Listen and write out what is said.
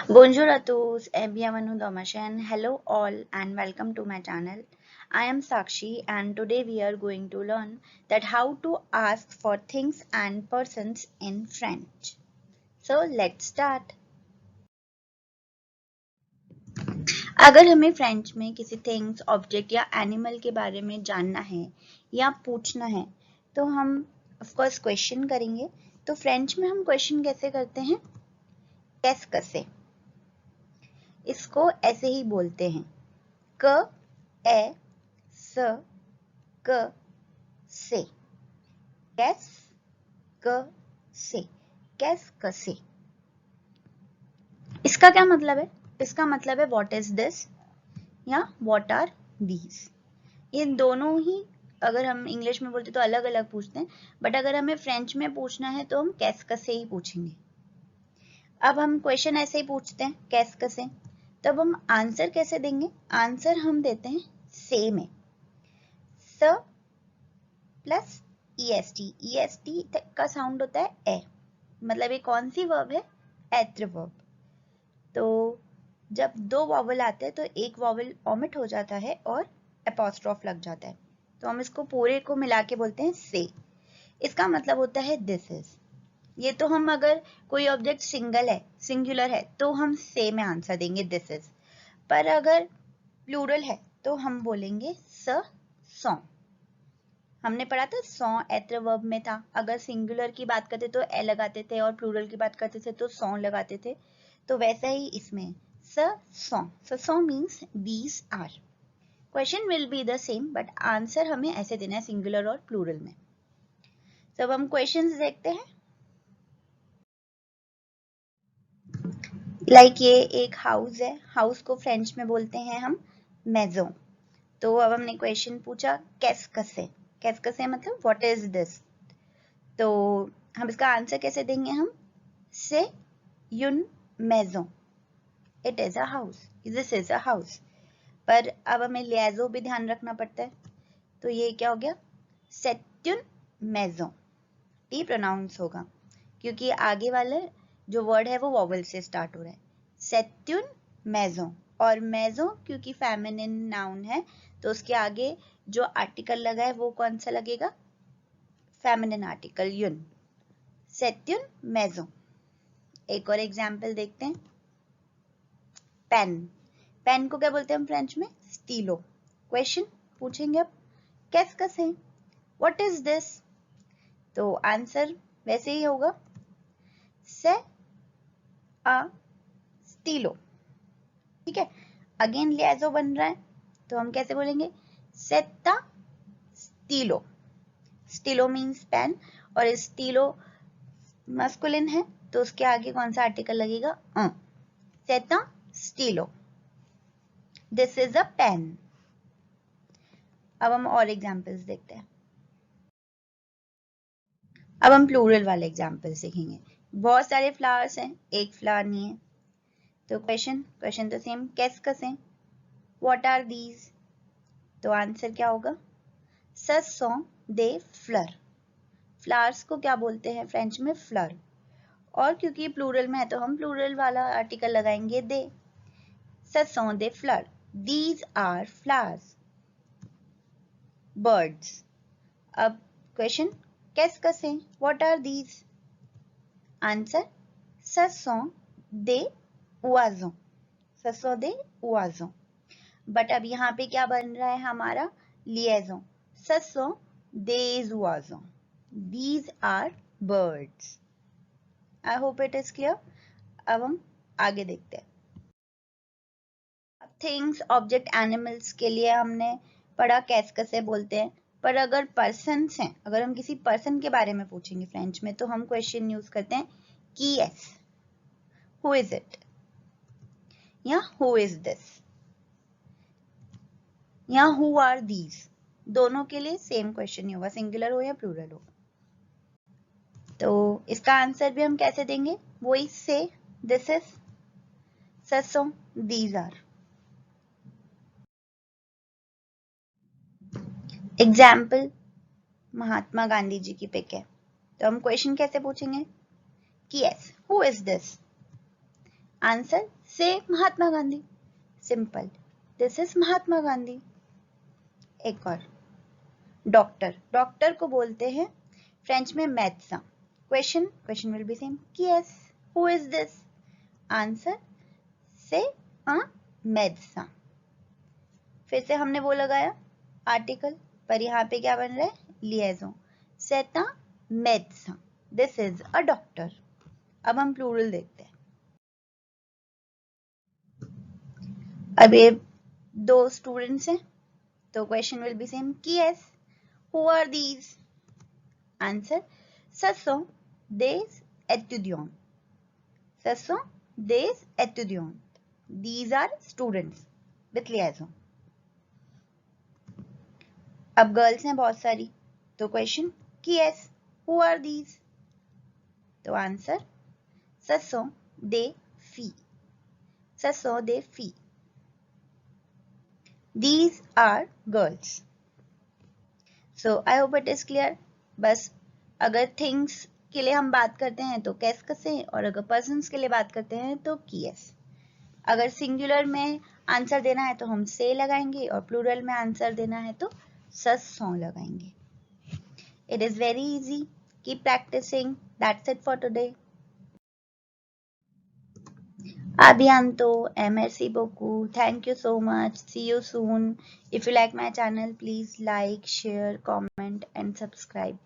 Bonjour à tous et bienvenue dans ma chaîne. Hello all and welcome to my channel. I am Sakshi and today we are going to learn that how to ask for things and persons in French. So let's start. अगर हमें French में किसी things, object या animal के बारे में जानना है या पूछना है तो हम ऑफ कोर्स क्वेश्चन करेंगे. तो फ्रेंच में हम क्वेश्चन कैसे करते हैं? कैस कसे. इसको ऐसे ही बोलते हैं क ए स क से. कैस क से. कैस कसे. इसका क्या मतलब है? इसका मतलब है व्हाट इज दिस या व्हाट आर दीज. ये दोनों ही अगर हम इंग्लिश में बोलते तो अलग अलग पूछते हैं, बट अगर हमें फ्रेंच में पूछना है तो हम कैस कसे ही पूछेंगे. अब हम क्वेश्चन ऐसे ही पूछते हैं कैस कसे. तब हम आंसर कैसे देंगे? आंसर हम देते हैं से में. स प्लस ईएसटी. ईएसटी का साउंड होता है ए. मतलब ये कौन सी वर्ब है? एत्र वर्ब. तो जब दो वॉवल आते हैं तो एक वॉवल ओमिट हो जाता है और एपोस्ट्रोफ लग जाता है, तो हम इसको पूरे को मिला के बोलते हैं से. इसका मतलब होता है दिस इज. ये तो हम अगर कोई ऑब्जेक्ट सिंगल है, सिंगुलर है, तो हम से में आंसर देंगे दिस इज. पर अगर प्लूरल है तो हम बोलेंगे स सौ. हमने पढ़ा था सौ एत्र वर्ब में था. अगर सिंगुलर की बात करते तो ए लगाते थे और प्लूरल की बात करते थे तो सौ लगाते थे. तो वैसा ही इसमें स सौ. सौ means these are. Question will be the same but answer हमें ऐसे देना है सिंगुलर और प्लूरल में. तो अब हम क्वेश्चंस देखते हैं. ये एक हाउस है. हाउस को फ्रेंच में बोलते हैं हम मेजो. तो अब हमने क्वेश्चन पूछा कैस कसे. कैस कसे मतलब व्हाट इज दिस. तो हम इसका आंसर कैसे देंगे? हम से युन मेजो. It is a house. This is a house. पर अब हमें लियाजो भी ध्यान रखना पड़ता है. तो ये क्या हो गया? सेट्युन मेजो. टी प्रोनाउंस होगा क्योंकि आगे वाले जो वर्ड है वो वॉवल से स्टार्ट हो रहा है. सेट्युन मेजो. और मेजो क्योंकि फेमिनिन नाउन है तो उसके आगे जो आर्टिकल लगा है वो कौन सा लगेगा? फेमिनिन आर्टिकल युन. सेट्युन मेजो. एक और एग्जाम्पल देखते हैं. पेन. पेन को क्या बोलते हैं हम फ्रेंच में? स्टीलो. क्वेश्चन पूछेंगे अब कैस कसे. What is this. तो आंसर वैसे ही होगा से आ स्टीलो. ठीक है. अगेन लियाजो बन रहा है तो हम कैसे बोलेंगे? सेटा स्टीलो. स्टीलो मीन्स पेन और स्टीलो मस्कुलिन है तो उसके आगे कौन सा आर्टिकल लगेगा? सेटा स्टीलो. This is a pen. अब हम और एग्जाम्पल्स देखते हैं. अब हम प्लूरल वाले एग्जाम्पल्स देखेंगे. बहुत सारे फ्लावर्स हैं, एक फ्लावर नहीं है. तो क्वेश्चन तो सेम कैस कसे. What are these. तो आंसर क्या होगा? सच सो दे फ्लर. फ्लावर्स को क्या बोलते हैं फ्रेंच में? फ्लर. और क्योंकि प्लूरल में है तो हम प्लूरल वाला आर्टिकल लगाएंगे दे. सच सो दे फ्लर. These are flowers. बर्ड्स. अब क्वेश्चन कैस कसे. What are these. Answer ce sont des oiseaux. ce sont des oiseaux. But अब यहाँ पे क्या बन रहा है हमारा? लिएजो. ce sont des oiseaux. These are birds. I hope it is clear. अब हम आगे देखते हैं. थिंग्स, ऑब्जेक्ट, एनिमल्स के लिए हमने पढ़ा कैस कैसे बोलते हैं. पर अगर पर्सन्स हैं, अगर हम किसी पर्सन के बारे में पूछेंगे फ्रेंच में तो हम क्वेश्चन यूज करते हैं की एस. हु इज इट या हु इज दिस या हु आर दीज. दोनों के लिए सेम क्वेश्चन ही होगा, सिंगुलर हो या प्लूरल हो. तो इसका आंसर भी हम कैसे देंगे? वही से दिस इज, सो these are. Example Mahatma Gandhi ji की पिक है तो हम क्वेश्चन कैसे पूछेंगे कि यस हु इज दिस. आंसर से Mahatma Gandhi, simple, this is Mahatma Gandhi. एक और, डॉक्टर, डॉक्टर को बोलते हैं फ्रेंच में médecin। Question will be same, की एस, हु इज दिस, आंसर से médecin। फिर से हमने वो लगाया आर्टिकल, पर यहाँ पे क्या बन रहा है, लिएजन, c'est un médecin, this is a doctor. अब हम प्लूरल देखते हैं। अब ये दो स्टूडेंट्स हैं, तो क्वेश्चन विल बी सेम, की एस, who are these, answer ce sont des étudiants, ce sont des étudiants, these are students with liaison। अब गर्ल्स हैं बहुत सारी, तो क्वेश्चन, की एस, हु आर दीज, तो answer ce sont des filles, ce sont des filles, these are girls। so I hope it is clear। बस अगर थिंग्स के लिए हम बात करते हैं तो कैस कसे, और अगर पर्सन्स के लिए बात करते हैं तो की एस। अगर सिंगुलर में आंसर देना है तो हम से लगाएंगे, और प्लूरल में आंसर देना है तो सस सॉ लगाएंगे। It is very easy, keep practising, that's it for today. A bientôt, merci beaucoup, thank you so much, see you soon। If you like my channel, please like, share, comment and subscribe।